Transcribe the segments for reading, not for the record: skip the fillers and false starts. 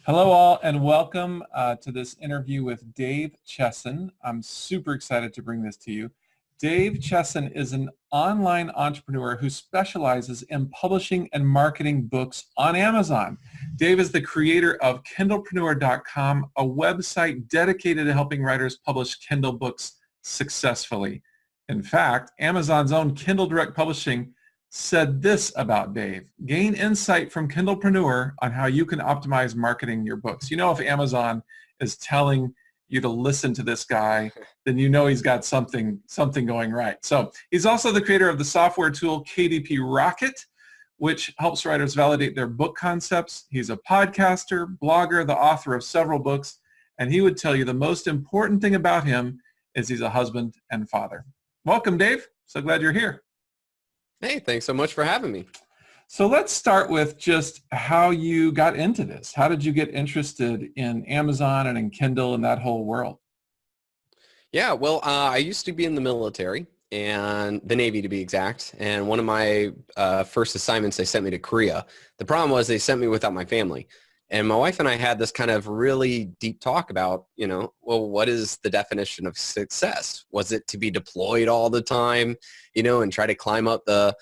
Hello all and welcome to this interview with Dave Chesson. I'm super excited to bring this to you. Dave Chesson is an online entrepreneur who specializes in publishing and marketing books on Amazon. Dave is the creator of Kindlepreneur.com, a website dedicated to helping writers publish Kindle books successfully. In fact, Amazon's own Kindle Direct Publishing said this about Dave: gain insight from Kindlepreneur on how you can optimize marketing your books. You know, if Amazon is telling you to listen to this guy, then you know he's got something going right. So he's also the creator of the software tool KDP Rocket, which helps writers validate their book concepts. He's a podcaster, blogger, the author of several books, and he would tell you the most important thing about him is he's a husband and father. Welcome, Dave. So glad you're here. Hey, thanks so much for having me. So let's start with just how you got into this. How did you get interested in Amazon and in Kindle and that whole world? Yeah, well, I used to be in the military, and the Navy to be exact. And one of my first assignments, they sent me to Korea. The problem was they sent me without my family. And my wife and I had this kind of really deep talk about, well, what is the definition of success? Was it to be deployed all the time, and try to climb up the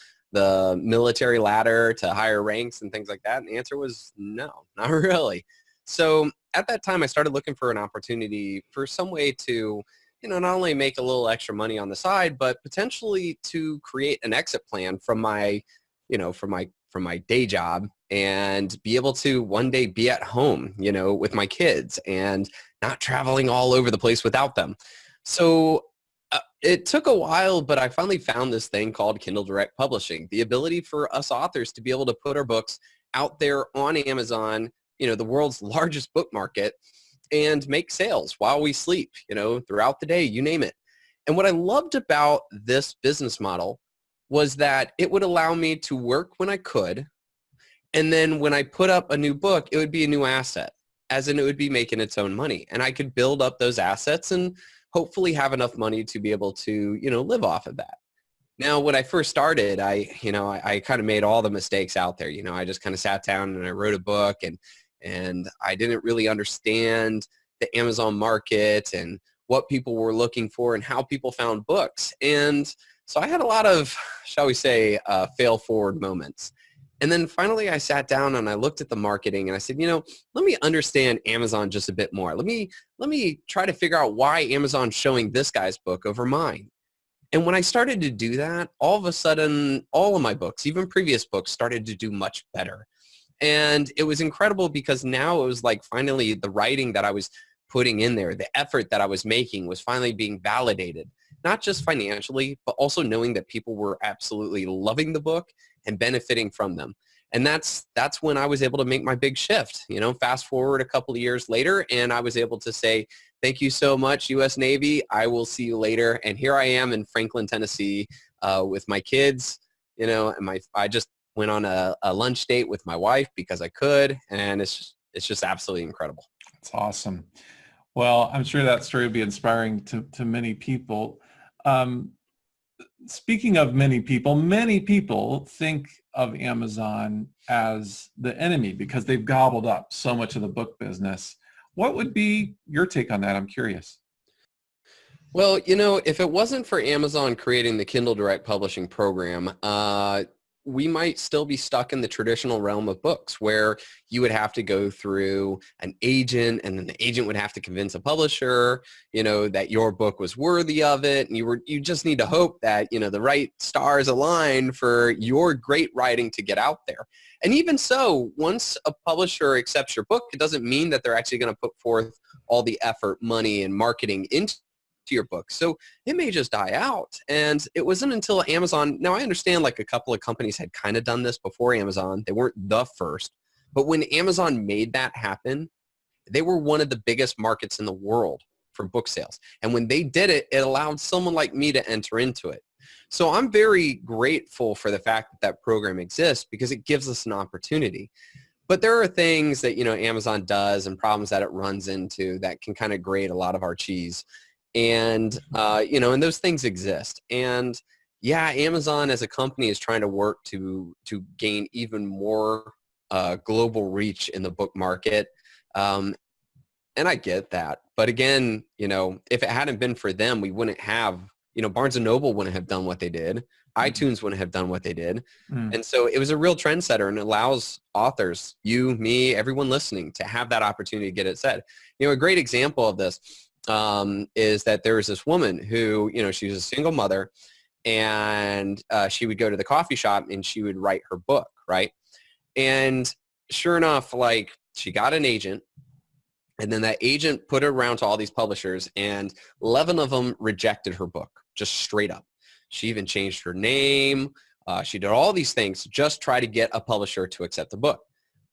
military ladder to higher ranks and things like that? And the answer was no, not really. So at that time, I started looking for an opportunity for some way to, not only make a little extra money on the side, but potentially to create an exit plan from my, from my day job and be able to one day be at home, with my kids and not traveling all over the place without them. So it took a while, but I finally found this thing called Kindle Direct Publishing, the ability for us authors to be able to put our books out there on Amazon, the world's largest book market, and make sales while we sleep, throughout the day, you name it. And what I loved about this business model was that it would allow me to work when I could. And then when I put up a new book, it would be a new asset, as in it would be making its own money. And I could build up those assets and hopefully have enough money to be able to, live off of that. Now, when I first started, I kind of made all the mistakes out there. I just kind of sat down and I wrote a book, and I didn't really understand the Amazon market and what people were looking for and how people found books. And so I had a lot of, shall we say, fail forward moments. And then finally I sat down and I looked at the marketing and I said, let me understand Amazon just a bit more. Let me try to figure out why Amazon's showing this guy's book over mine. And when I started to do that, all of a sudden, all of my books, even previous books, started to do much better. And it was incredible because now it was like finally the writing that I was putting in there, the effort that I was making was finally being validated, not just financially, but also knowing that people were absolutely loving the book and benefiting from them. And that's when I was able to make my big shift. Fast forward a couple of years later, and I was able to say, thank you so much, U.S. Navy. I will see you later. And here I am in Franklin, Tennessee, with my kids. And I just went on a lunch date with my wife because I could, and it's just absolutely incredible. That's awesome. Well, I'm sure that story will be inspiring to many people. Speaking of many people think of Amazon as the enemy because they've gobbled up so much of the book business. What would be your take on that? I'm curious. Well, if it wasn't for Amazon creating the Kindle Direct Publishing program, we might still be stuck in the traditional realm of books where you would have to go through an agent, and then the agent would have to convince a publisher, that your book was worthy of it. And you just need to hope that, the right stars align for your great writing to get out there. And even so, once a publisher accepts your book, it doesn't mean that they're actually going to put forth all the effort, money, and marketing into your book. So it may just die out. And it wasn't until Amazon, now I understand like a couple of companies had kind of done this before Amazon. They weren't the first, but when Amazon made that happen, they were one of the biggest markets in the world for book sales. And when they did it, it allowed someone like me to enter into it. So I'm very grateful for the fact that that program exists because it gives us an opportunity. But there are things that, Amazon does and problems that it runs into that can kind of grate a lot of our cheese. And, and those things exist. And yeah, Amazon as a company is trying to work to gain even more global reach in the book market. And I get that. But again, if it hadn't been for them, we wouldn't have, Barnes and Noble wouldn't have done what they did. iTunes wouldn't have done what they did. And so it was a real trendsetter and allows authors, you, me, everyone listening to have that opportunity to get it said. A great example of this is that there was this woman who, she was a single mother, and she would go to the coffee shop and she would write her book, right? And sure enough, like, she got an agent, and then that agent put it around to all these publishers, and 11 of them rejected her book, just straight up. She even changed her name. She did all these things to just try to get a publisher to accept the book.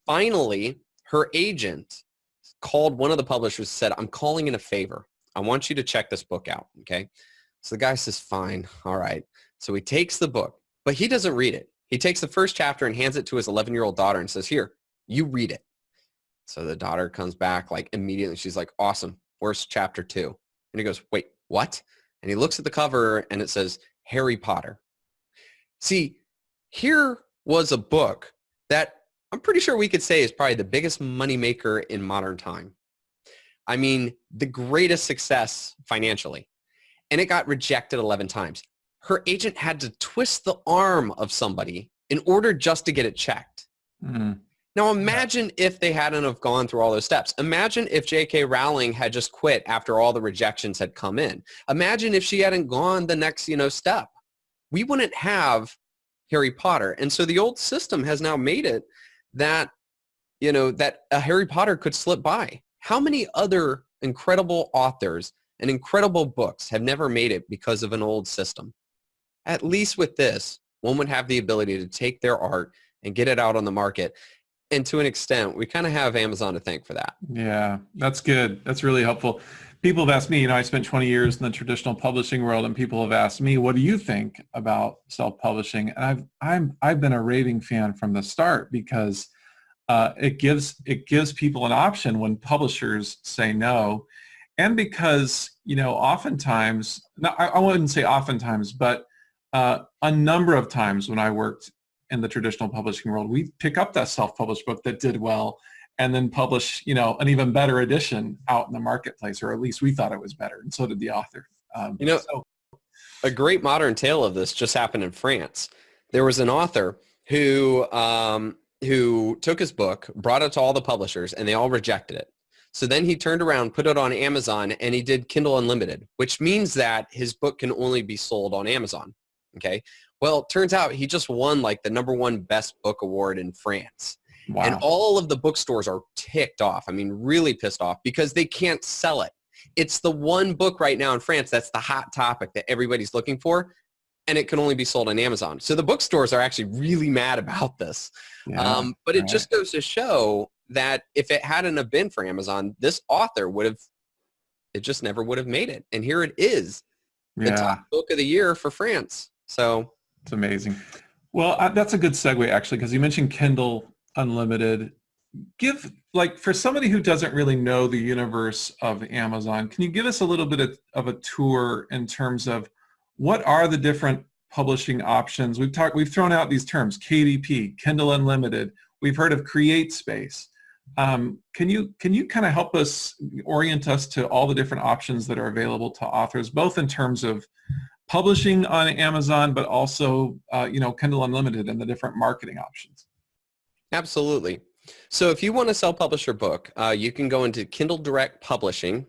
Finally, her agent called one of the publishers and said, I'm calling in a favor. I want you to check this book out, okay? So the guy says, fine, all right. So he takes the book, but he doesn't read it. He takes the first chapter and hands it to his 11-year-old daughter and says, here, you read it. So the daughter comes back like immediately. She's like, awesome. Where's chapter 2? And he goes, wait, what? And he looks at the cover and it says Harry Potter. See, here was a book that I'm pretty sure we could say is probably the biggest moneymaker in modern time. I mean, the greatest success financially. And it got rejected 11 times. Her agent had to twist the arm of somebody in order just to get it checked. Mm-hmm. Now imagine if they hadn't have gone through all those steps. Imagine if J.K. Rowling had just quit after all the rejections had come in. Imagine if she hadn't gone the next, step. We wouldn't have Harry Potter. And so the old system has now made it that, that a Harry Potter could slip by. How many other incredible authors and incredible books have never made it because of an old system? At least with this, one would have the ability to take their art and get it out on the market. And to an extent, we kind of have Amazon to thank for that. Yeah, that's good. That's really helpful. People have asked me, I spent 20 years in the traditional publishing world, and people have asked me, what do you think about self-publishing? And I've been a raving fan from the start, because it gives people an option when publishers say no. And because, oftentimes, I wouldn't say oftentimes, but a number of times when I worked in the traditional publishing world, we pick up that self-published book that did well and then publish, an even better edition out in the marketplace, or at least we thought it was better, and so did the author. A great modern tale of this just happened in France. There was an author who took his book, brought it to all the publishers, and they all rejected it. So then he turned around, put it on Amazon, and he did Kindle Unlimited, which means that his book can only be sold on Amazon. Okay. Well, it turns out he just won like the #1 best book award in France. Wow. And all of the bookstores are ticked off. I mean, really pissed off, because they can't sell it. It's the one book right now in France that's the hot topic that everybody's looking for, and it can only be sold on Amazon. So the bookstores are actually really mad about this. Yeah, but it just goes to show that if it hadn't have been for Amazon, this author it just never would have made it. And here it is, the top book of the year for France. So it's amazing. Well, that's a good segue, actually, because you mentioned Kindle Unlimited. For somebody who doesn't really know the universe of Amazon, can you give us a little bit of a tour in terms of what are the different publishing options? We've thrown out these terms, KDP, Kindle Unlimited. We've heard of Create Space. Can you kind of help us, orient us to all the different options that are available to authors, both in terms of publishing on Amazon, but also, Kindle Unlimited and the different marketing options? Absolutely. So if you want to self-publish your book, you can go into Kindle Direct Publishing,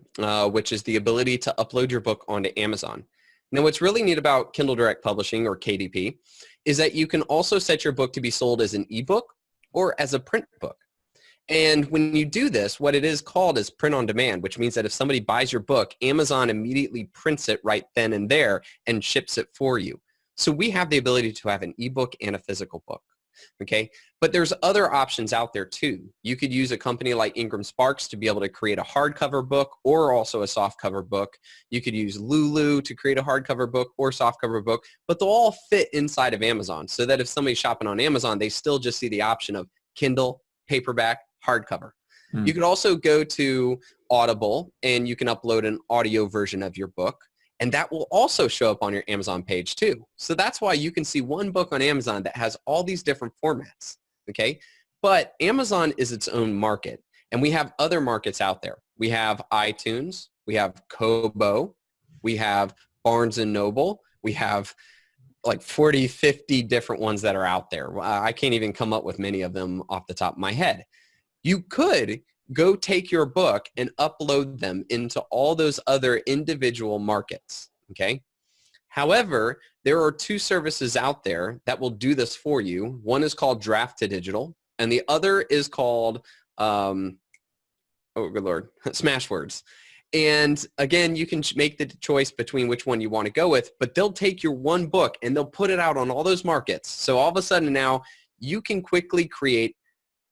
which is the ability to upload your book onto Amazon. Now, what's really neat about Kindle Direct Publishing, or KDP, is that you can also set your book to be sold as an ebook or as a print book. And when you do this, what it is called is print on demand, which means that if somebody buys your book, Amazon immediately prints it right then and there and ships it for you. So we have the ability to have an ebook and a physical book. Okay, but there's other options out there too. You could use a company like Ingram Sparks to be able to create a hardcover book or also a softcover book. You could use Lulu to create a hardcover book or softcover book, but they'll all fit inside of Amazon, so that if somebody's shopping on Amazon, they still just see the option of Kindle, paperback, hardcover. You could also go to Audible and you can upload an audio version of your book, and that will also show up on your Amazon page too. So that's why you can see one book on Amazon that has all these different formats, okay? But Amazon is its own market, And we have other markets out there. We have iTunes, we have Kobo, we have Barnes and Noble, we have like 40, 50 different ones that are out there. I can't even come up with many of them off the top of my head. You could go take your book and upload them into all those other individual markets, okay? However, there are two services out there that will do this for you. One is called Draft to Digital, and the other is called, oh good Lord, Smashwords. And again, you can make the choice between which one you want to go with, but they'll take your one book and they'll put it out on all those markets. So all of a sudden now you can quickly create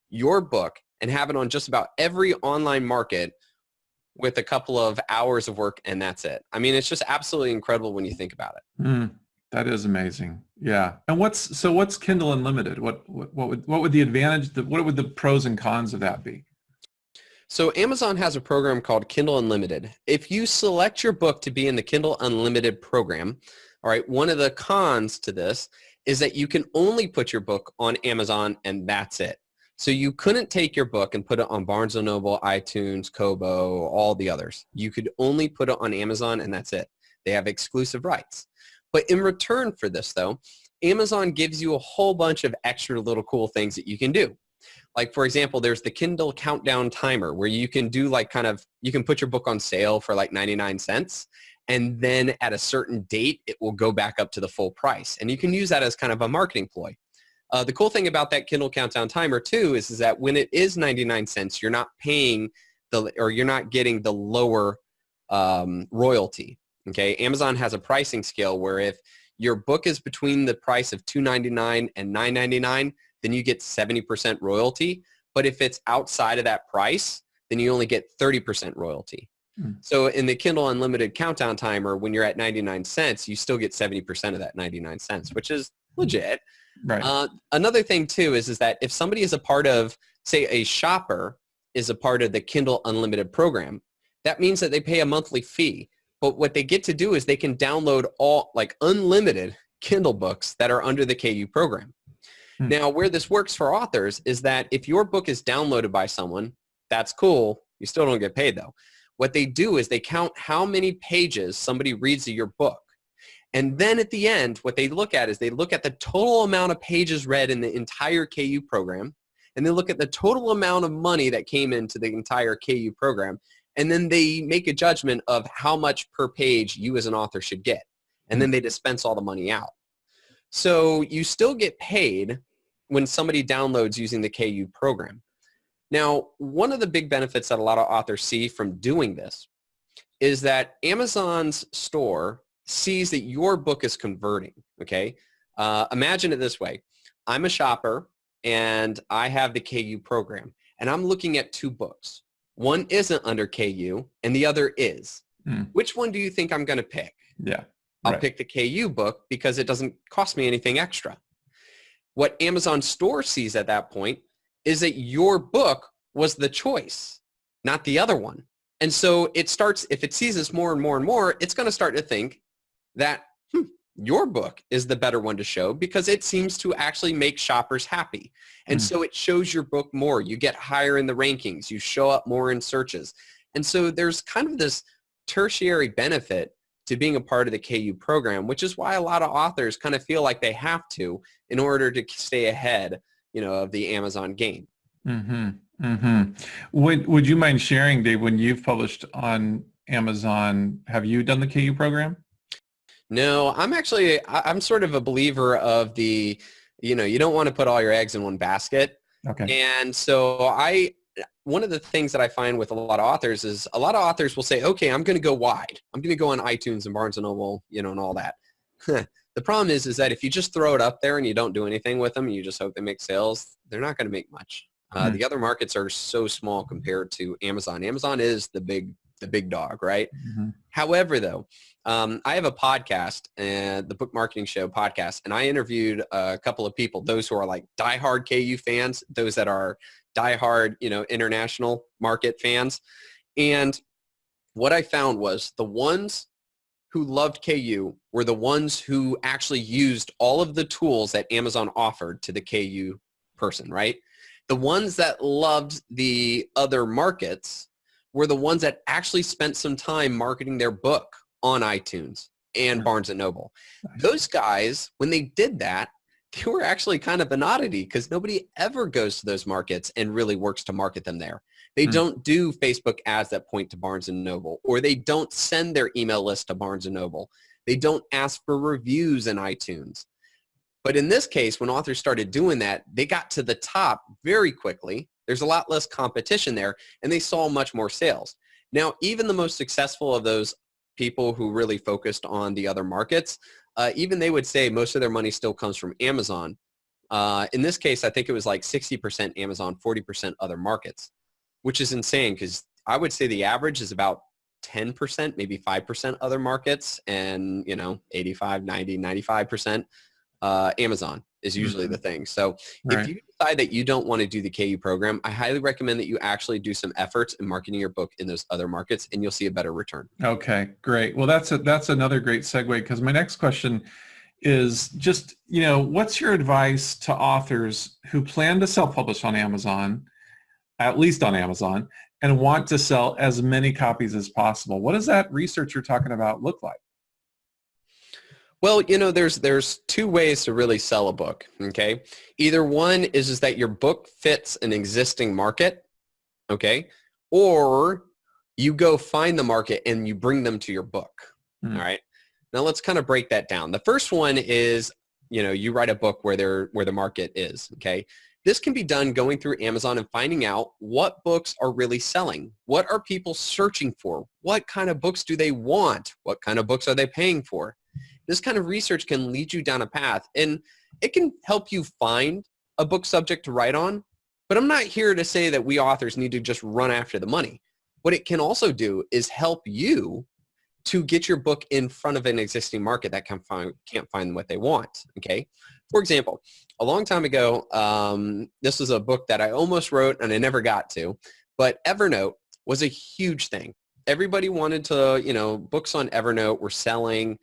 your book and have it on just about every online market with a couple of hours of work, and that's it. I mean, it's just absolutely incredible when you think about it. That is amazing. Yeah. And what's Kindle Unlimited? What would the advantage, what would the pros and cons of that be? So Amazon has a program called Kindle Unlimited. If you select your book to be in the Kindle Unlimited program, all right, one of the cons to this is that you can only put your book on Amazon and that's it. So you couldn't take your book and put it on Barnes & Noble, iTunes, Kobo, all the others. You could only put it on Amazon and that's it. They have exclusive rights. But in return for this though, Amazon gives you a whole bunch of extra little cool things that you can do. Like for example, there's the Kindle countdown timer where you can do like you can put your book on sale for like 99 cents. And then at a certain date, it will go back up to the full price. And you can use that as kind of a marketing ploy. The cool thing about that Kindle countdown timer too is that when it is 99 cents, you're not paying you're not getting the lower royalty. Okay. Amazon has a pricing scale where if your book is between the price of $2.99 and $9.99, then you get 70% royalty. But if it's outside of that price, then you only get 30% royalty. So in the Kindle Unlimited countdown timer, when you're at 99 cents, you still get 70% of that 99 cents, which is legit. Right. Another thing too is that if somebody is a part of, say a shopper is a part of the Kindle Unlimited program, that means that they pay a monthly fee. But what they get to do is they can download all like unlimited Kindle books that are under the KU program. Now, where this works for authors is that if your book is downloaded by someone, that's cool. You still don't get paid though. What they do is they count how many pages somebody reads of your book. And then at the end, what they look at is they look at the total amount of pages read in the entire KU program, and they look at the total amount of money that came into the entire KU program, and then they make a judgment of how much per page you as an author should get. And then they dispense all the money out. So you still get paid when somebody downloads using the KU program. Now, one of the big benefits that a lot of authors see from doing this is that Amazon's store sees that your book is converting, okay? Imagine it this way. I'm a shopper and I have the KU program and I'm looking at two books. One isn't under KU and the other is. Which one do you think I'm going to pick? Yeah. I'll pick the KU book because it doesn't cost me anything extra. What Amazon store sees at that point is that your book was the choice, not the other one. And so it starts, if it sees this more and more and more, it's going to start to think that your book is the better one to show because it seems to actually make shoppers happy. And so it shows your book more. You get higher in the rankings. You show up more in searches. And so there's kind of this tertiary benefit to being a part of the KU program, which is why a lot of authors kind of feel like they have to in order to stay ahead, of the Amazon game. Would you mind sharing, Dave, when you've published on Amazon, have you done the KU program? No, I'm sort of a believer of the, you don't want to put all your eggs in one basket. Okay. And so one of the things that I find with a lot of authors is a lot of authors will say, okay, I'm going to go wide. I'm going to go on iTunes and Barnes & Noble, and all that. The problem is that if you just throw it up there and you don't do anything with them and you just hope they make sales, they're not going to make much. The other markets are so small compared to Amazon. Amazon is the big dog, right? However, though, I have a podcast, the Book Marketing Show podcast, and I interviewed a couple of people, those who are like diehard KU fans, those that are diehard, international market fans. And what I found was the ones who loved KU were the ones who actually used all of the tools that Amazon offered to the KU person, right? The ones that loved the other markets were the ones that actually spent some time marketing their book on iTunes and Barnes & Noble. Those guys, when they did that, they were actually kind of an oddity because nobody ever goes to those markets and really works to market them there. They don't do Facebook ads that point to Barnes & Noble, or they don't send their email list to Barnes & Noble. They don't ask for reviews in iTunes. But in this case, when authors started doing that, they got to the top very quickly. There's a lot less competition there, and they saw much more sales. Now, even the most successful of those people who really focused on the other markets, even they would say most of their money still comes from Amazon. In this case, I think it was like 60% Amazon, 40% other markets, which is insane because I would say the average is about 10%, maybe 5% other markets, and 85, 90, 95% Amazon is usually the thing. So if you decide that you don't want to do the KU program, I highly recommend that you actually do some efforts in marketing your book in those other markets, and you'll see a better return. Okay, great. Well, that's another great segue, because my next question is just, what's your advice to authors who plan to self-publish on Amazon, at least on Amazon, and want to sell as many copies as possible? What does that research you're talking about look like? Well, there's two ways to really sell a book, okay? Either one is that your book fits an existing market, okay? Or you go find the market and you bring them to your book, all right? Now let's kind of break that down. The first one is, you write a book where the market is, okay? This can be done going through Amazon and finding out what books are really selling. What are people searching for? What kind of books do they want? What kind of books are they paying for? This kind of research can lead you down a path, and it can help you find a book subject to write on. But I'm not here to say that we authors need to just run after the money. What it can also do is help you to get your book in front of an existing market that can't find what they want, okay? For example, a long time ago, this was a book that I almost wrote and I never got to, but Evernote was a huge thing. Everybody wanted to, books on Evernote were selling.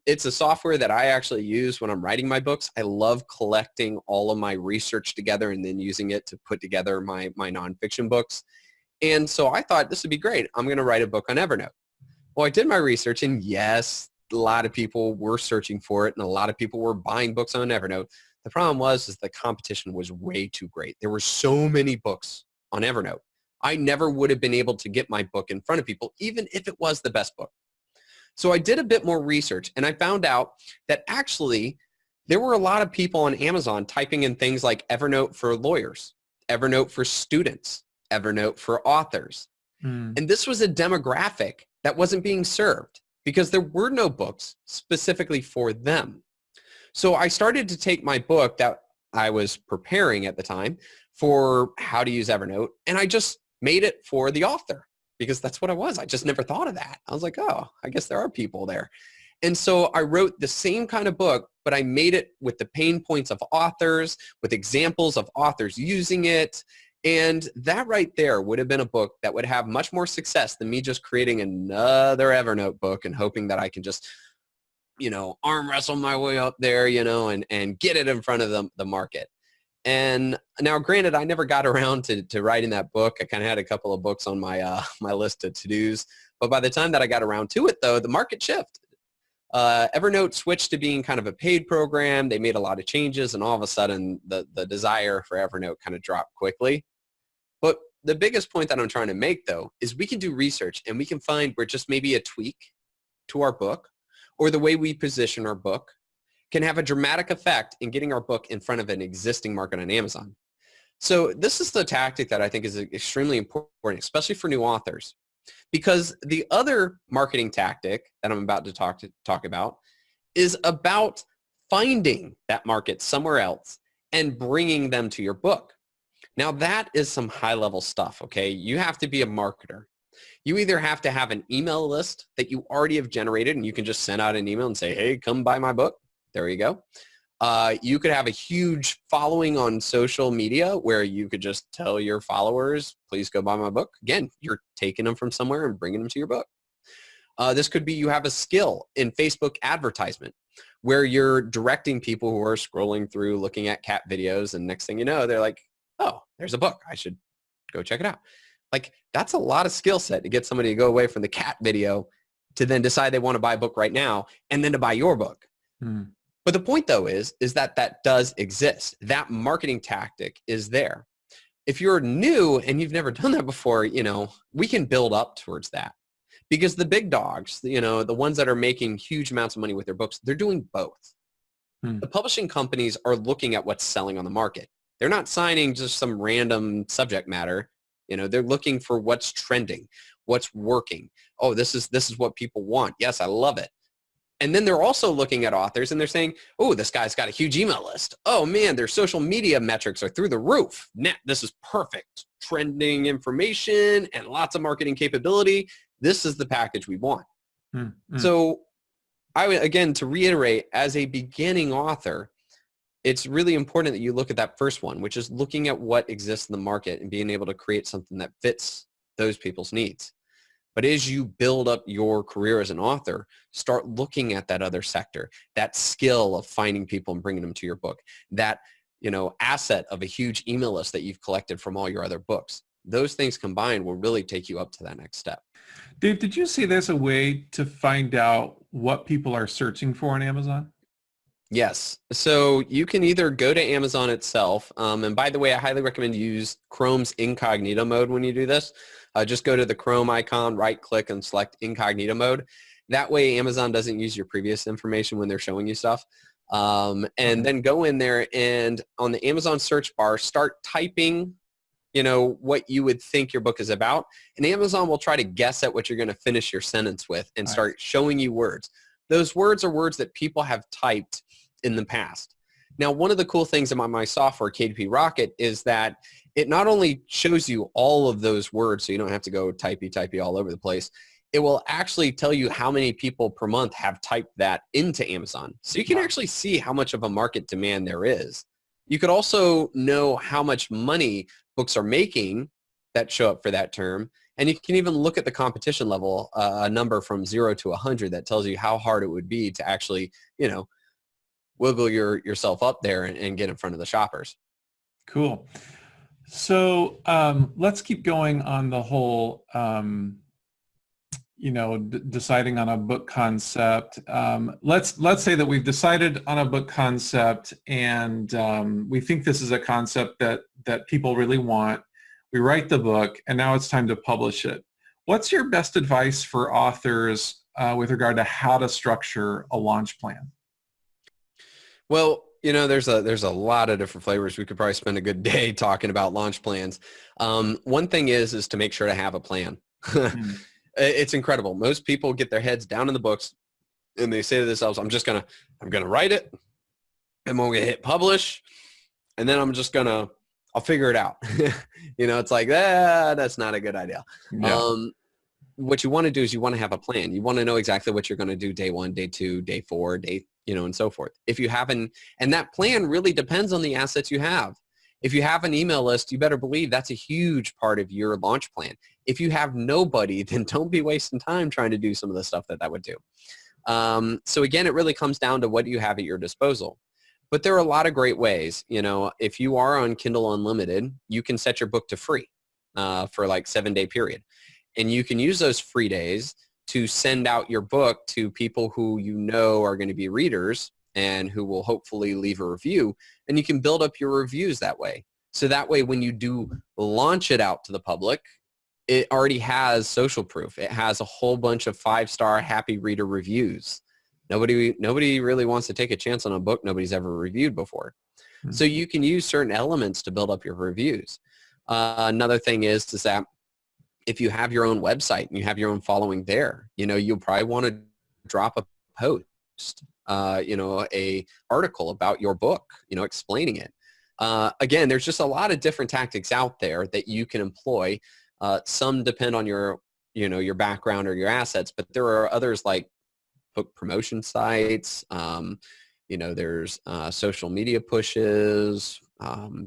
It's a software that I actually use when I'm writing my books. I love collecting all of my research together and then using it to put together my nonfiction books. And so I thought this would be great. I'm going to write a book on Evernote. Well, I did my research, and yes, a lot of people were searching for it and a lot of people were buying books on Evernote. The problem was the competition was way too great. There were so many books on Evernote. I never would have been able to get my book in front of people, even if it was the best book. So I did a bit more research, and I found out that actually there were a lot of people on Amazon typing in things like Evernote for lawyers, Evernote for students, Evernote for authors. And this was a demographic that wasn't being served because there were no books specifically for them. So I started to take my book that I was preparing at the time for how to use Evernote, and I just made it for the author, because that's what I was. I just never thought of that. I was like, oh, I guess there are people there. And so I wrote the same kind of book, but I made it with the pain points of authors, with examples of authors using it. And that right there would have been a book that would have much more success than me just creating another Evernote book and hoping that I can just, arm wrestle my way up there, and get it in front of the market. And now, granted, I never got around to writing that book. I kind of had a couple of books on my my list of to-dos. But by the time that I got around to it, though, the market shifted. Evernote switched to being kind of a paid program. They made a lot of changes, and all of a sudden, the desire for Evernote kind of dropped quickly. But the biggest point that I'm trying to make, though, is we can do research, and we can find where just maybe a tweak to our book or the way we position our book can have a dramatic effect in getting our book in front of an existing market on Amazon. So this is the tactic that I think is extremely important, especially for new authors, because the other marketing tactic that I'm about to talk about is about finding that market somewhere else and bringing them to your book. Now that is some high-level stuff, okay? You have to be a marketer. You either have to have an email list that you already have generated, and you can just send out an email and say, hey, come buy my book. There you go. You could have a huge following on social media where you could just tell your followers, please go buy my book. Again, you're taking them from somewhere and bringing them to your book. This could be you have a skill in Facebook advertisement where you're directing people who are scrolling through looking at cat videos, and next thing you know, they're like, oh, there's a book. I should go check it out. Like, that's a lot of skill set to get somebody to go away from the cat video to then decide they want to buy a book right now and then to buy your book. Mm. But the point, though, is that that does exist. That marketing tactic is there. If you're new and you've never done that before, we can build up towards that. Because the big dogs, the ones that are making huge amounts of money with their books, they're doing both. Hmm. The publishing companies are looking at what's selling on the market. They're not signing just some random subject matter. They're looking for what's trending, what's working. Oh, this is what people want. Yes, I love it. And then they're also looking at authors and they're saying, oh, this guy's got a huge email list. Oh man, their social media metrics are through the roof. This is perfect. Trending information and lots of marketing capability. This is the package we want. Mm-hmm. So again, to reiterate, as a beginning author, it's really important that you look at that first one, which is looking at what exists in the market and being able to create something that fits those people's needs. But as you build up your career as an author, start looking at that other sector, that skill of finding people and bringing them to your book, that asset of a huge email list that you've collected from all your other books. Those things combined will really take you up to that next step. Dave, did you see there's a way to find out what people are searching for on Amazon? Yes. So you can either go to Amazon itself. And by the way, I highly recommend you use Chrome's incognito mode when you do this. Just go to the Chrome icon, right click and select incognito mode. That way Amazon doesn't use your previous information when they're showing you stuff. And then go in there and on the Amazon search bar, start typing what you would think your book is about. And Amazon will try to guess at what you're going to finish your sentence with and start showing you words. Those words are words that people have typed in the past. Now, one of the cool things about my software, KDP Rocket, is that it not only shows you all of those words, so you don't have to go typey all over the place. It will actually tell you how many people per month have typed that into Amazon. So you can actually see how much of a market demand there is. You could also know how much money books are making that show up for that term. And you can even look at the competition level, a number from 0 to 100 that tells you how hard it would be to actually, wiggle yourself up there and get in front of the shoppers. Cool. So let's keep going on the whole, deciding on a book concept. Let's say that we've decided on a book concept and we think this is a concept that people really want. We write the book and now it's time to publish it. What's your best advice for authors with regard to how to structure a launch plan? Well, there's a lot of different flavors. We could probably spend a good day talking about launch plans. One thing is to make sure to have a plan. It's incredible. Most people get their heads down in the books and they say to themselves, I'm going to write it. I'm going to hit publish. And then I'll figure it out. It's like, that's not a good idea. Yeah. What you want to do is you want to have a plan. You want to know exactly what you're going to do day 1, day 2, day 4, and so forth. If you haven't, and that plan really depends on the assets you have. If you have an email list, you better believe that's a huge part of your launch plan. If you have nobody, then don't be wasting time trying to do some of the stuff that would do. So again, it really comes down to what you have at your disposal. But there are a lot of great ways. If you are on Kindle Unlimited, you can set your book to free for like 7-day period. And you can use those free days to send out your book to people who are going to be readers and who will hopefully leave a review. And you can build up your reviews that way. So that way, when you do launch it out to the public, it already has social proof. It has a whole bunch of 5-star happy reader reviews. Nobody really wants to take a chance on a book nobody's ever reviewed before. Mm-hmm. So you can use certain elements to build up your reviews. Another thing is that if you have your own website and you have your own following there, you'll probably want to drop a post, a article about your book, explaining it. Again, there's just a lot of different tactics out there that you can employ. Some depend on your background or your assets, but there are others like book promotion sites. There's social media pushes.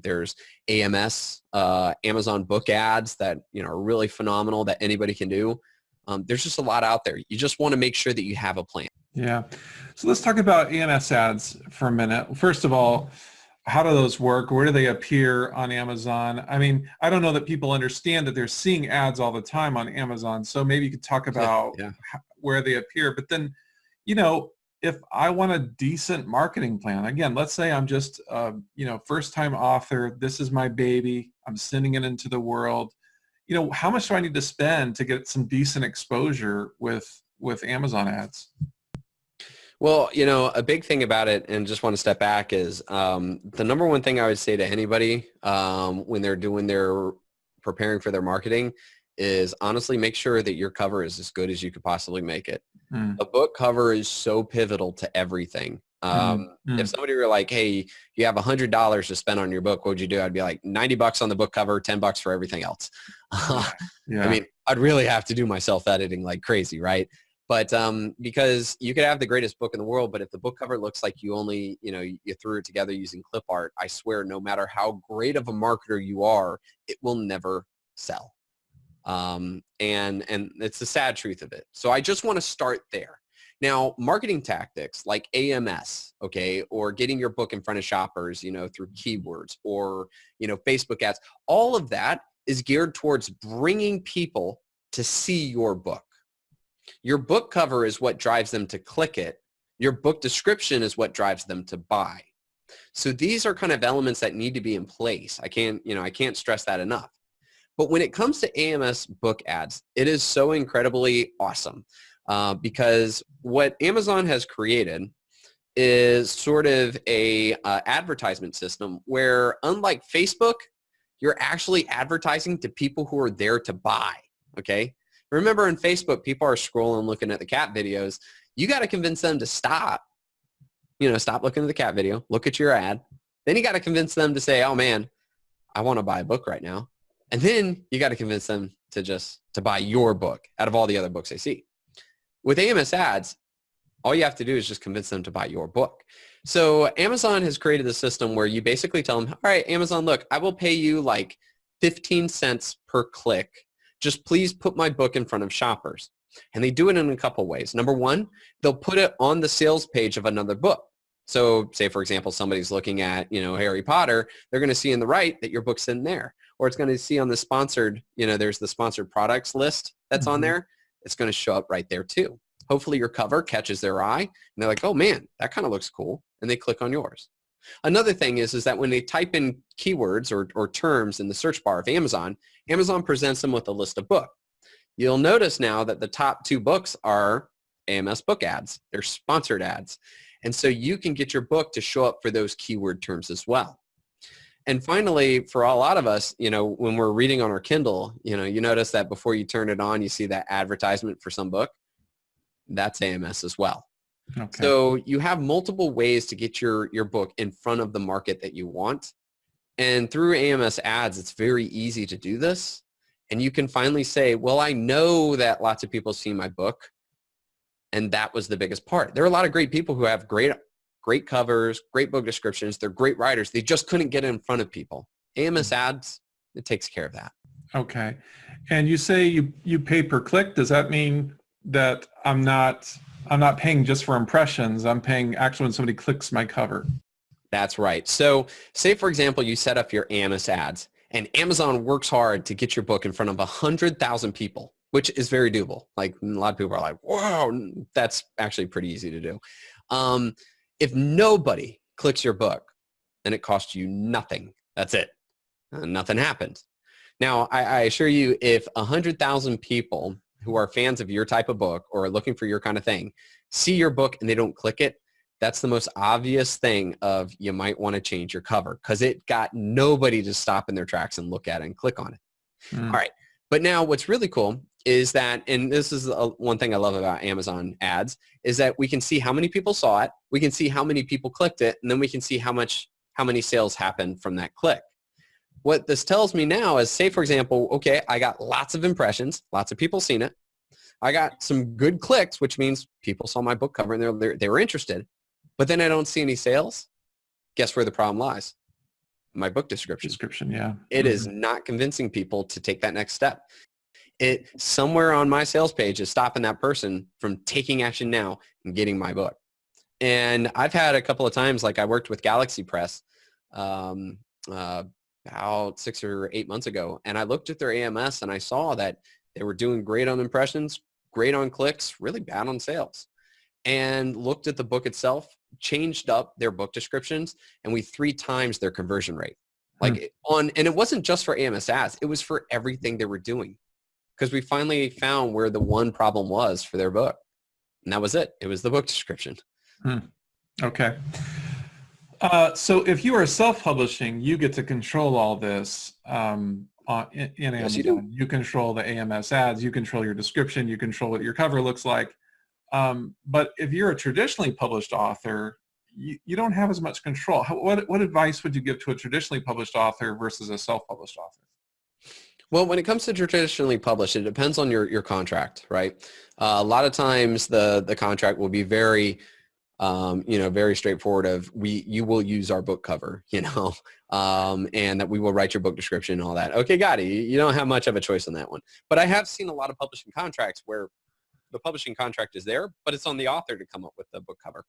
There's AMS, Amazon book ads that, are really phenomenal that anybody can do. There's just a lot out there. You just want to make sure that you have a plan. Yeah. So let's talk about AMS ads for a minute. First of all, how do those work? Where do they appear on Amazon? I mean, I don't know that people understand that they're seeing ads all the time on Amazon. So maybe you could talk about Yeah. where they appear. But then, you know, if I want a decent marketing plan, again, let's say I'm just, first time author. This is my baby. I'm sending it into the world. You know, how much do I need to spend to get some decent exposure with Amazon ads? Well, a big thing about it, and just want to step back, is the number one thing I would say to anybody when they're doing preparing for their marketing is honestly make sure that your cover is as good as you could possibly make it. Mm, A book cover is so pivotal to everything. If somebody were like, hey, you have $100 to spend on your book, what would you do? I'd be like, $90 on the book cover, $10 for everything else. yeah. I mean, I'd really have to do my self-editing like crazy, right? But because you could have the greatest book in the world, but if the book cover looks like you only, you threw it together using clip art, I swear, no matter how great of a marketer you are, it will never sell. And it's the sad truth of it. So I just want to start there. Now, marketing tactics like AMS, okay, or getting your book in front of shoppers, through keywords or, Facebook ads, all of that is geared towards bringing people to see your book. Your book cover is what drives them to click it. Your book description is what drives them to buy. So these are kind of elements that need to be in place. I can't stress that enough. But when it comes to AMS book ads, it is so incredibly awesome because what Amazon has created is sort of a advertisement system where, unlike Facebook, you're actually advertising to people who are there to buy, okay? Remember, in Facebook, people are scrolling, looking at the cat videos. You got to convince them to stop, stop looking at the cat video, look at your ad. Then you got to convince them to say, oh man, I want to buy a book right now. And then you got to convince them to buy your book out of all the other books they see. With AMS ads, all you have to do is just convince them to buy your book. So Amazon has created a system where you basically tell them, all right, Amazon, look, I will pay you like 15 cents per click. Just please put my book in front of shoppers. And they do it in a couple ways. Number one, they'll put it on the sales page of another book. So say, for example, somebody's looking at, Harry Potter, they're going to see in the right that your book's in there. Or it's going to see on the sponsored, there's the sponsored products list that's on there. It's going to show up right there too. Hopefully your cover catches their eye and they're like, oh man, that kind of looks cool. And they click on yours. Another thing is that when they type in keywords or terms in the search bar of Amazon, Amazon presents them with a list of books. You'll notice now that the top 2 books are AMS book ads. They're sponsored ads. And so you can get your book to show up for those keyword terms as well. And finally, for a lot of us, when we're reading on our Kindle, you notice that before you turn it on, you see that advertisement for some book. That's AMS as well. Okay. So you have multiple ways to get your book in front of the market that you want. And through AMS ads, it's very easy to do this. And you can finally say, well, I know that lots of people see my book. And that was the biggest part. There are a lot of great people who have great covers, great book descriptions. They're great writers. They just couldn't get in front of people. AMS ads, it takes care of that. Okay. And you say you pay per click. Does that mean that I'm not paying just for impressions? I'm paying actually when somebody clicks my cover. That's right. So say, for example, you set up your AMS ads and Amazon works hard to get your book in front of 100,000 people, which is very doable. Like a lot of people are like, wow, that's actually pretty easy to do. If nobody clicks your book, then it costs you nothing. That's it. Nothing happens. Now, I assure you, if 100,000 people who are fans of your type of book or are looking for your kind of thing see your book and they don't click it, that's the most obvious thing of you might want to change your cover because it got nobody to stop in their tracks and look at it and click on it. All right. But now what's really cool is that, and this is one thing I love about Amazon ads, is that we can see how many people saw it, we can see how many people clicked it, and then we can see how many sales happened from that click. What this tells me now is, say, for example, okay, I got lots of impressions, lots of people seen it. I got some good clicks, which means people saw my book cover and they were interested, but then I don't see any sales. Guess where the problem lies? My book description. Yeah. It is not convincing people to take that next step. It somewhere on my sales page is stopping that person from taking action now and getting my book. And I've had a couple of times, like I worked with Galaxy Press. about 6 or 8 months ago. And I looked at their AMS and I saw that they were doing great on impressions, great on clicks, really bad on sales. And looked at the book itself, changed up their book descriptions, and we 3 times their conversion rate. And it wasn't just for AMS ads, it was for everything they were doing. Because we finally found where the one problem was for their book. And that was it. It was the book description. Okay. So if you are self-publishing, you get to control all this in Amazon. Yes, you do. You control the AMS ads, you control your description, you control what your cover looks like. But if you're a traditionally published author, you don't have as much control. What advice would you give to a traditionally published author versus a self-published author? Well, when it comes to traditionally published, it depends on your contract, right? A lot of times the contract will be very, very straightforward you will use our book cover, and that we will write your book description and all that. Okay, got it. You don't have much of a choice on that one. But I have seen a lot of publishing contracts where the publishing contract is there, but it's on the author to come up with the book cover,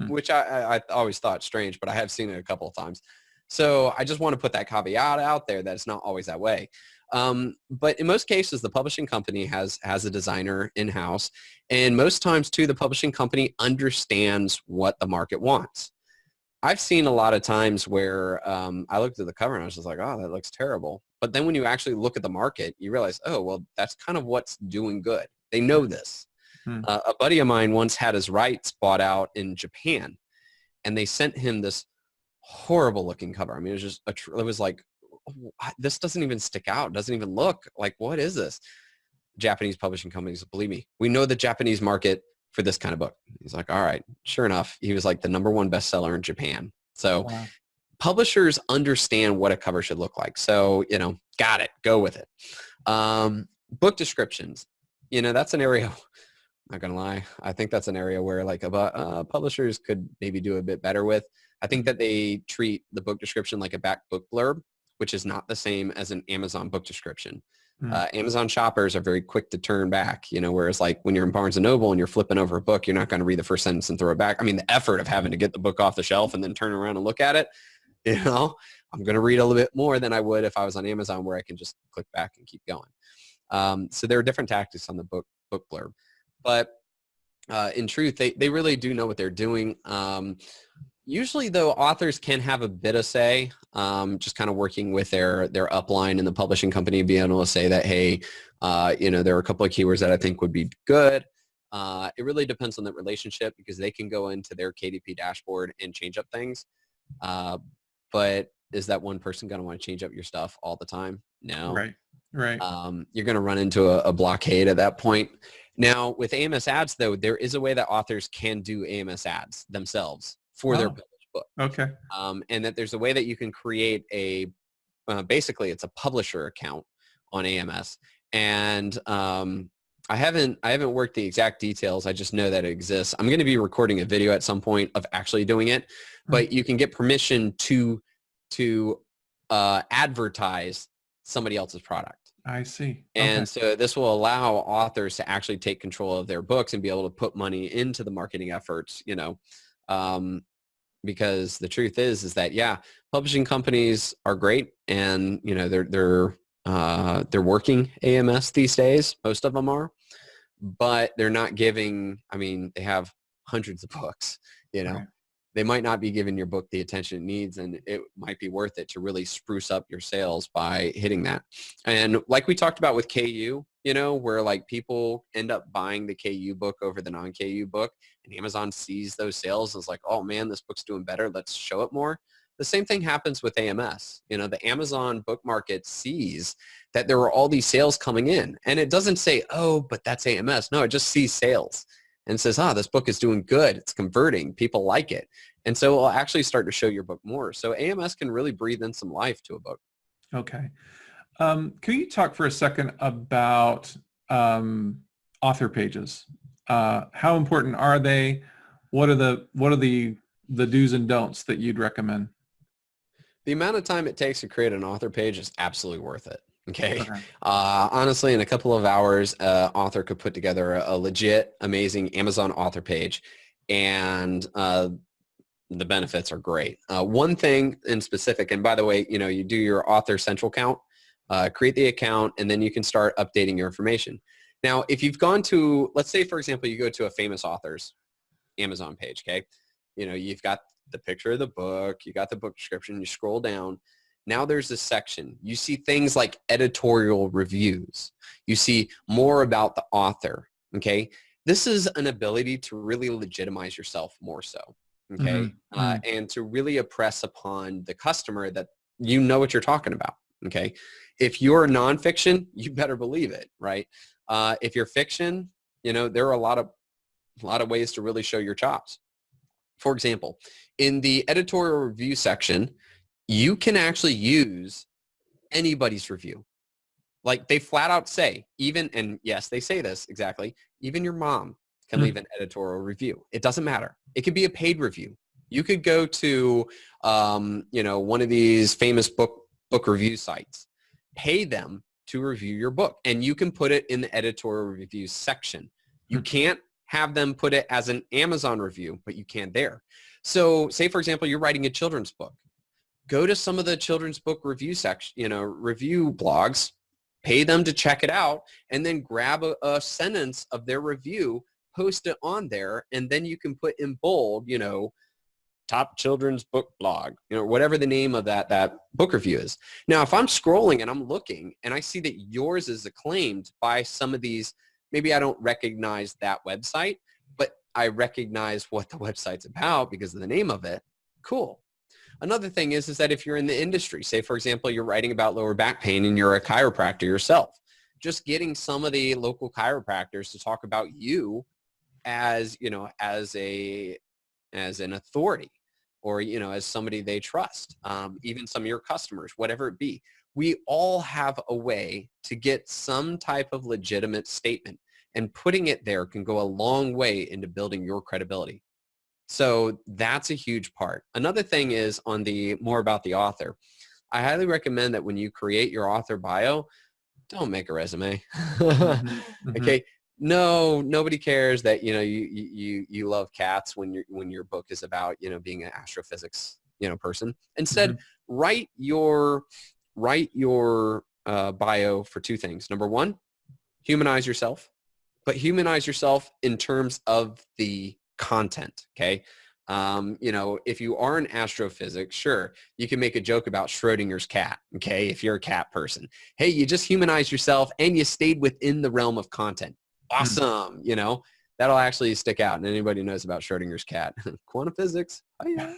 which I always thought strange, but I have seen it a couple of times. So I just want to put that caveat out there that it's not always that way. But in most cases, the publishing company has a designer in-house, and most times too, the publishing company understands what the market wants. I've seen a lot of times where I looked at the cover and I was just like, oh, that looks terrible. But then when you actually look at the market, you realize, oh, well, that's kind of what's doing good. They know this. A buddy of mine once had his rights bought out in Japan, and they sent him this horrible looking cover. I mean, it was just, it was like, this doesn't even stick out. It doesn't even look like, what is this? Japanese publishing companies, believe me, we know the Japanese market for this kind of book. He's like, all right, sure enough, he was like the #1 bestseller in Japan. So wow. Publishers understand what a cover should look like. So, got it, go with it. Book descriptions, that's an area, not gonna lie, I think that's an area where publishers could maybe do a bit better with. I think that they treat the book description like a back book blurb, which is not the same as an Amazon book description. Amazon shoppers are very quick to turn back, whereas like when you're in Barnes & Noble and you're flipping over a book, you're not going to read the first sentence and throw it back. I mean, the effort of having to get the book off the shelf and then turn around and look at it, I'm going to read a little bit more than I would if I was on Amazon, where I can just click back and keep going. So there are different tactics on the book blurb. But in truth, they really do know what they're doing. Usually, though, authors can have a bit of say, just kind of working with their upline in the publishing company, being able to say that, hey, there are a couple of keywords that I think would be good. It really depends on the relationship, because they can go into their KDP dashboard and change up things. But is that one person going to want to change up your stuff all the time? No. Right. You're going to run into a blockade at that point. Now, with AMS ads, though, there is a way that authors can do AMS ads themselves for their published book. Okay. And that there's a way that you can create basically it's a publisher account on AMS. And I haven't worked the exact details. I just know that it exists. I'm going to be recording a video at some point of actually doing it, but you can get permission to advertise somebody else's product. I see. And so this will allow authors to actually take control of their books and be able to put money into the marketing efforts, because the truth is that, publishing companies are great, and, they're working AMS these days. Most of them are, but they're not giving, they have hundreds of books, Right. They might not be giving your book the attention it needs, and it might be worth it to really spruce up your sales by hitting that. And like we talked about with KU, where like people end up buying the KU book over the non-KU book, and Amazon sees those sales and is like, oh man, this book's doing better, let's show it more. The same thing happens with AMS. The Amazon book market sees that there are all these sales coming in, and it doesn't say, oh, but that's AMS. No, it just sees sales and says, this book is doing good. It's converting. People like it. And so it'll actually start to show your book more. So AMS can really breathe in some life to a book. Okay. Can you talk for a second about author pages? How important are they? What are the do's and don'ts that you'd recommend? The amount of time it takes to create an author page is absolutely worth it. Okay. Honestly, in a couple of hours, author could put together a legit, amazing Amazon author page. And the benefits are great. One thing in specific, and by the way, you do your Author Central account, create the account, and then you can start updating your information. Now, if you've gone to, let's say, for example, you go to a famous author's Amazon page, okay? You've got the picture of the book, you got the book description, you scroll down. Now there's this section. You see things like editorial reviews. You see more about the author, okay? This is an ability to really legitimize yourself more so, okay? And to really impress upon the customer that you know what you're talking about, okay? If you're nonfiction, you better believe it, right? If you're fiction, there are a lot of ways to really show your chops. For example, in the editorial review section, you can actually use anybody's review. Like they flat out say, and yes, they say this exactly, even your mom can leave an editorial review. It doesn't matter. It could be a paid review. You could go to, one of these famous book review sites, pay them to review your book, and you can put it in the editorial review section. You can't have them put it as an Amazon review, but you can there. So say, for example, you're writing a children's book. Go to some of the children's book review section, review blogs, pay them to check it out, and then grab a sentence of their review, post it on there, and then you can put in bold, top children's book blog, whatever the name of that book review is. Now, if I'm scrolling and I'm looking and I see that yours is acclaimed by some of these, maybe I don't recognize that website, but I recognize what the website's about because of the name of it. Cool. Another thing is that if you're in the industry, say, for example, you're writing about lower back pain and you're a chiropractor yourself, just getting some of the local chiropractors to talk about you as, as an authority, or, as somebody they trust, even some of your customers, whatever it be. We all have a way to get some type of legitimate statement, and putting it there can go a long way into building your credibility. So that's a huge part. Another thing is on the more about the author. I highly recommend that when you create your author bio, don't make a resume. Okay. No, nobody cares that, you love cats when your book is about, being an astrophysics, person. Instead, write your bio for two things. Number one, humanize yourself, but humanize yourself in terms of the content. Okay. If you are an astrophysics, sure, you can make a joke about Schrodinger's cat. Okay. If you're a cat person, hey, you just humanized yourself and you stayed within the realm of content. Awesome. That'll actually stick out. And anybody knows about Schrodinger's cat, quantum physics. Oh yeah.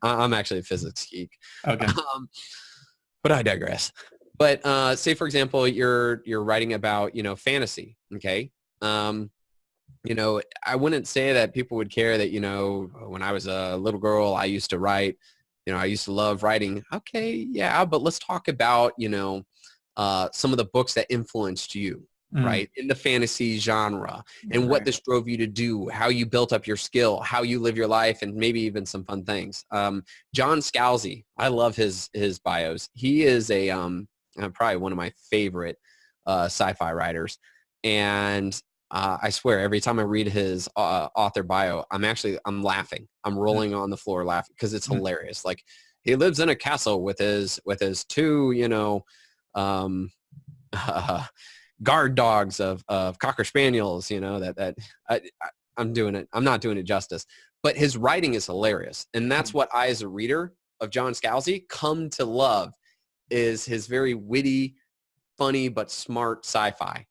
I'm actually a physics geek. Okay. But I digress. But say, for example, you're writing about, fantasy. Okay. I wouldn't say that people would care that, when I was a little girl, I used to write, I used to love writing. Okay. Yeah. But let's talk about, some of the books that influenced you, right, in the fantasy genre, and what this drove you to do, how you built up your skill, how you live your life, and maybe even some fun things. John Scalzi, I love his bios. He is probably one of my favorite sci-fi writers. And I swear, every time I read his author bio, I'm laughing. I'm rolling on the floor laughing because it's hilarious. Like, he lives in a castle with his two, guard dogs of Cocker Spaniels, I'm not doing it justice, but his writing is hilarious. And that's what I, as a reader of John Scalzi, come to love, is his very witty, funny, but smart sci-fi.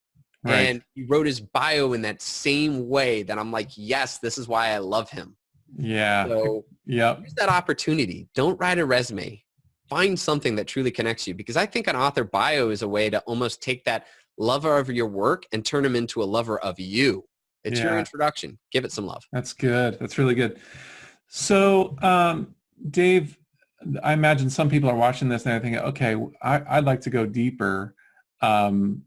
Right. And he wrote his bio in that same way that I'm like, yes, this is why I love him. Yeah. So use that opportunity. Don't write a resume. Find something that truly connects you, because I think an author bio is a way to almost take that lover of your work and turn them into a lover of you. It's your introduction. Give it some love. That's good. That's really good. So, Dave, I imagine some people are watching this and they're thinking, okay, I'd like to go deeper. Can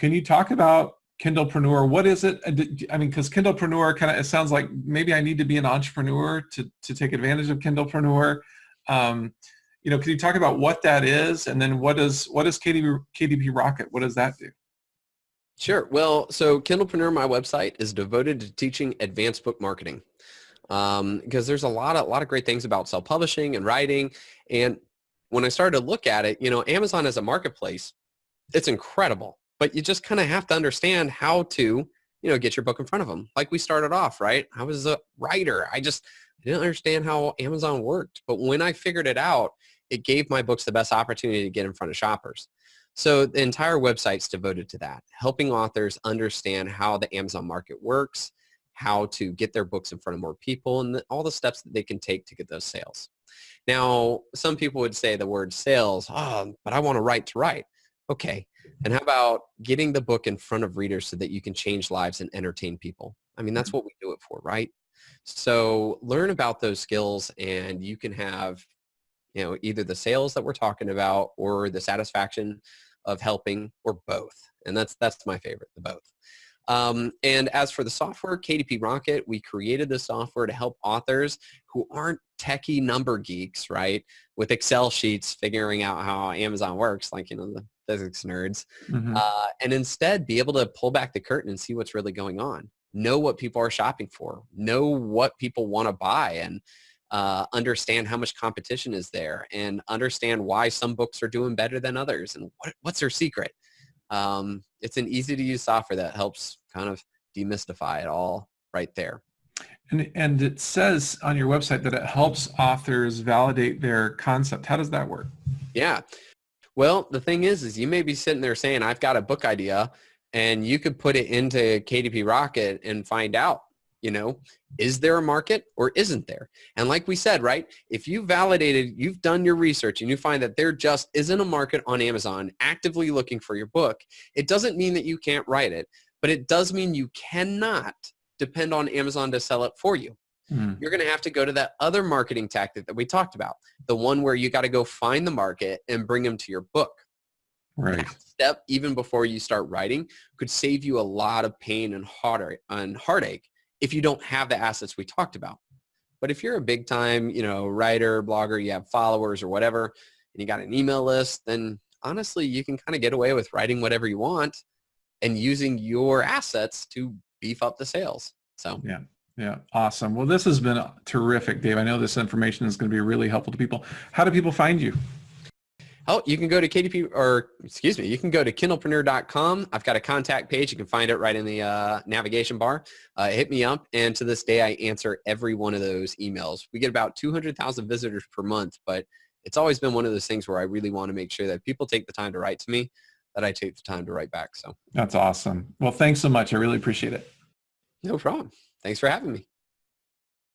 you talk about Kindlepreneur? What is it? I mean, because Kindlepreneur it sounds like maybe I need to be an entrepreneur to take advantage of Kindlepreneur. Can you talk about what that is, and then what is KDP Rocket? What does that do? Sure. Well, so Kindlepreneur, my website, is devoted to teaching advanced book marketing. because there's a lot of great things about self-publishing and writing. And when I started to look at it, Amazon as a marketplace, it's incredible, but you just kind of have to understand how to, get your book in front of them. Like we started off, right? I was a writer. I didn't understand how Amazon worked. But when I figured it out, it gave my books the best opportunity to get in front of shoppers. So the entire website's devoted to that, helping authors understand how the Amazon market works, how to get their books in front of more people, and all the steps that they can take to get those sales. Now, some people would say the word sales, oh, but I want to write to write. Okay. And how about getting the book in front of readers so that you can change lives and entertain people? I mean, that's what we do it for, right? So learn about those skills and you can have, either the sales that we're talking about or the satisfaction of helping or both. And that's my favorite, the both. And as for the software, KDP Rocket, we created the software to help authors who aren't techie number geeks, right? With Excel sheets, figuring out how Amazon works, like, the physics nerds, and instead be able to pull back the curtain and see what's really going on. Know what people are shopping for, know what people want to buy, and understand how much competition is there, and understand why some books are doing better than others, and what's their secret. It's an easy to use software that helps kind of demystify it all right there. And it says on your website that it helps authors validate their concept. How does that work? Yeah. Well, the thing is you may be sitting there saying, I've got a book idea, and you could put it into KDP Rocket and find out, is there a market or isn't there? And like we said, right, if you validated, you've done your research and you find that there just isn't a market on Amazon actively looking for your book, it doesn't mean that you can't write it, but it does mean you cannot depend on Amazon to sell it for you. You're going to have to go to that other marketing tactic that we talked about, the one where you got to go find the market and bring them to your book. Right. That step, even before you start writing, could save you a lot of pain and heartache if you don't have the assets we talked about. But if you're a big time, writer, blogger, you have followers or whatever, and you got an email list, then honestly, you can kind of get away with writing whatever you want and using your assets to beef up the sales. So yeah, awesome. Well, this has been terrific, Dave. I know this information is going to be really helpful to people. How do people find you? Oh, you can go to you can go to Kindlepreneur.com. I've got a contact page. You can find it right in the navigation bar. Hit me up. And to this day, I answer every one of those emails. We get about 200,000 visitors per month, but it's always been one of those things where I really want to make sure that people take the time to write to me, that I take the time to write back. So that's awesome. Well, thanks so much. I really appreciate it. No problem. Thanks for having me.